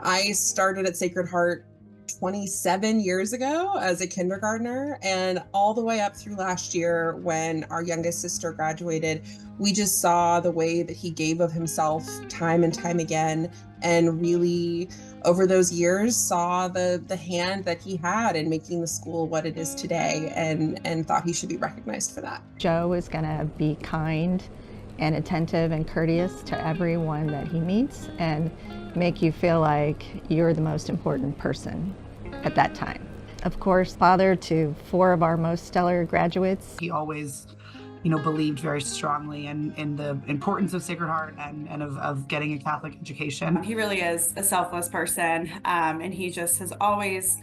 I started at Sacred Heart 27 years ago as a kindergartner, and all the way up through last year when our youngest sister graduated, we just saw the way that he gave of himself time and time again, and really over those years saw the hand that he had in making the school what it is today, and thought he should be recognized for that. Joe is going to be kind and attentive and courteous to everyone that he meets and make you feel like you're the most important person at that time. Of course, father to 4 of our most stellar graduates. He always, believed very strongly in the importance of Sacred Heart and of getting a Catholic education. He really is a selfless person, and he just has always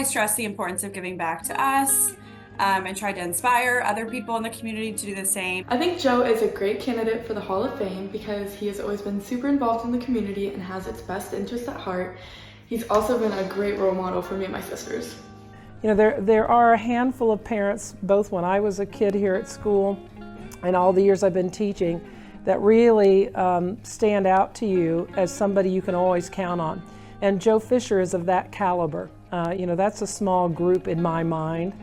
stressed the importance of giving back to us. And tried to inspire other people in the community to do the same. I think Joe is a great candidate for the Hall of Fame because he has always been super involved in the community and has its best interests at heart. He's also been a great role model for me and my sisters. There are a handful of parents, both when I was a kid here at school and all the years I've been teaching, that really stand out to you as somebody you can always count on. And Joe Fischer is of that caliber. That's a small group in my mind.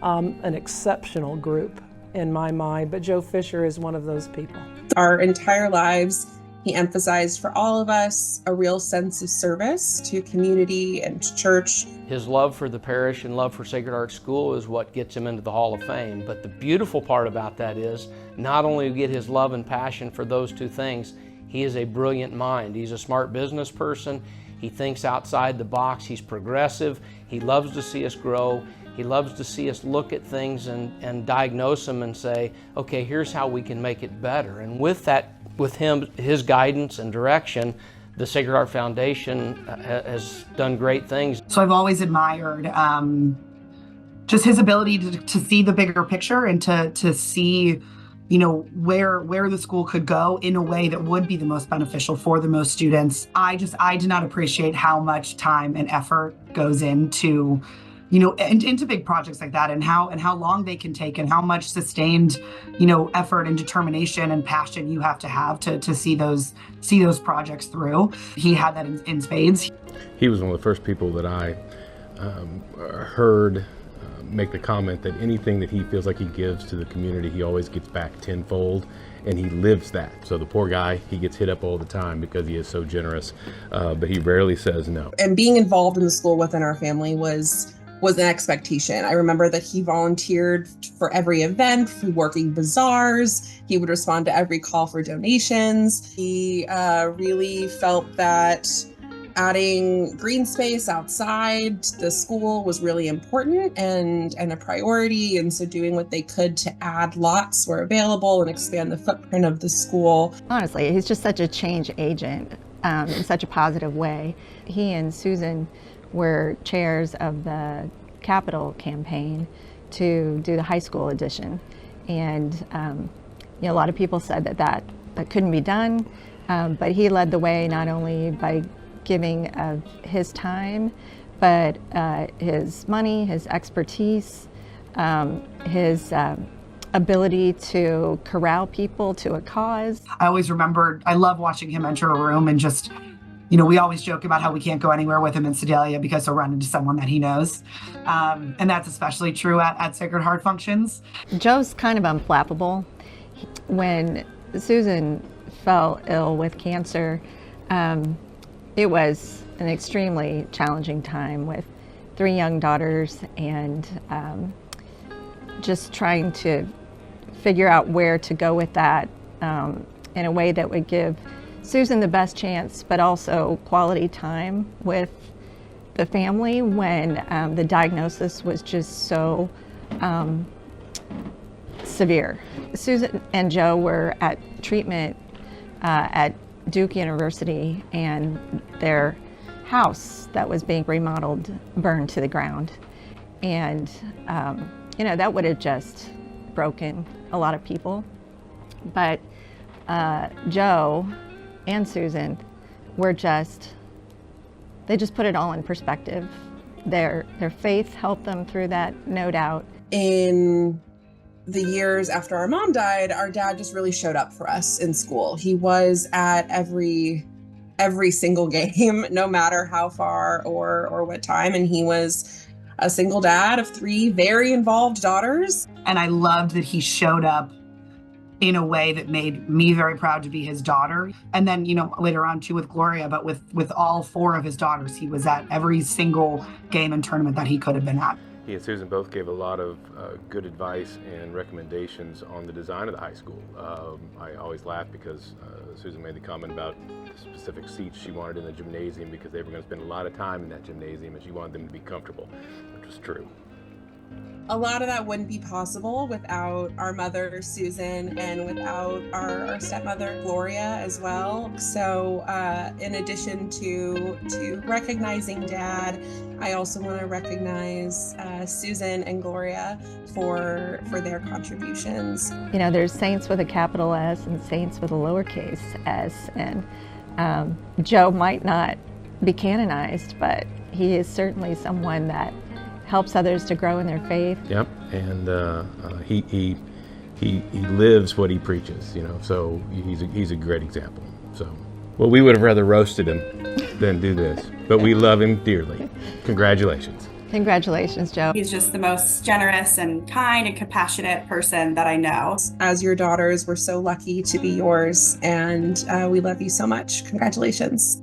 An exceptional group in my mind, but Joe Fischer is one of those people. Our entire lives, he emphasized for all of us a real sense of service to community and to church. His love for the parish and love for Sacred Heart School is what gets him into the Hall of Fame. But the beautiful part about that is not only do we get his love and passion for those two things, he is a brilliant mind. He's a smart business person. He thinks outside the box. He's progressive. He loves to see us grow. He loves to see us look at things and diagnose them and say, okay, here's how we can make it better. And with that, with him, his guidance and direction, the Sacred Heart Foundation has done great things. So I've always admired just his ability to see the bigger picture and to see, where the school could go in a way that would be the most beneficial for the most students. I did not appreciate how much time and effort goes into into big projects like that, and how long they can take, and how much sustained, effort and determination and passion you have to see those projects through. He had that in spades. He was one of the first people that I heard make the comment that anything that he feels like he gives to the community, he always gets back tenfold, and he lives that. So the poor guy, he gets hit up all the time because he is so generous, but he rarely says no. And being involved in the school within our family was an expectation. I remember that he volunteered for every event, for working bazaars. He would respond to every call for donations. He really felt that adding green space outside the school was really important and a priority. And so doing what they could to add lots where available and expand the footprint of the school. Honestly, he's just such a change agent in such a positive way. He and Susan were chairs of the Capital campaign to do the high school edition. And a lot of people said that couldn't be done, but he led the way not only by giving of his time, but his money, his expertise, his ability to corral people to a cause. I always remember, I love watching him enter a room and just, we always joke about how we can't go anywhere with him in Sedalia because he'll run into someone that he knows. And that's especially true at Sacred Heart functions. Joe's kind of unflappable. When Susan fell ill with cancer, it was an extremely challenging time with 3 young daughters and just trying to figure out where to go with that in a way that would give Susan the best chance, but also quality time with the family when the diagnosis was just so severe. Susan and Joe were at treatment at Duke University, and their house that was being remodeled burned to the ground. And that would have just broken a lot of people. But Joe and Susan were they just put it all in perspective. Their faith helped them through that, no doubt. In the years after our mom died, our dad just really showed up for us in school. He was at every every single game, no matter how far or what time. And he was a single dad of 3 very involved daughters. And I loved that he showed up in a way that made me very proud to be his daughter. And then, later on too with Gloria, but with all 4 of his daughters, he was at every single game and tournament that he could have been at. He and Susan both gave a lot of good advice and recommendations on the design of the high school. I always laugh because Susan made the comment about the specific seats she wanted in the gymnasium because they were going to spend a lot of time in that gymnasium and she wanted them to be comfortable, which was true. A lot of that wouldn't be possible without our mother, Susan, and without our stepmother, Gloria, as well. So in addition to recognizing Dad, I also want to recognize Susan and Gloria for their contributions. There's saints with a capital S and saints with a lowercase s, and Joe might not be canonized, but he is certainly someone that helps others to grow in their faith. Yep, and he lives what he preaches, so he's a great example. So, well, we would have rather roasted him than do this, but we love him dearly. Congratulations. Congratulations, Joe. He's just the most generous and kind and compassionate person that I know. As your daughters, we're so lucky to be yours, and we love you so much. Congratulations.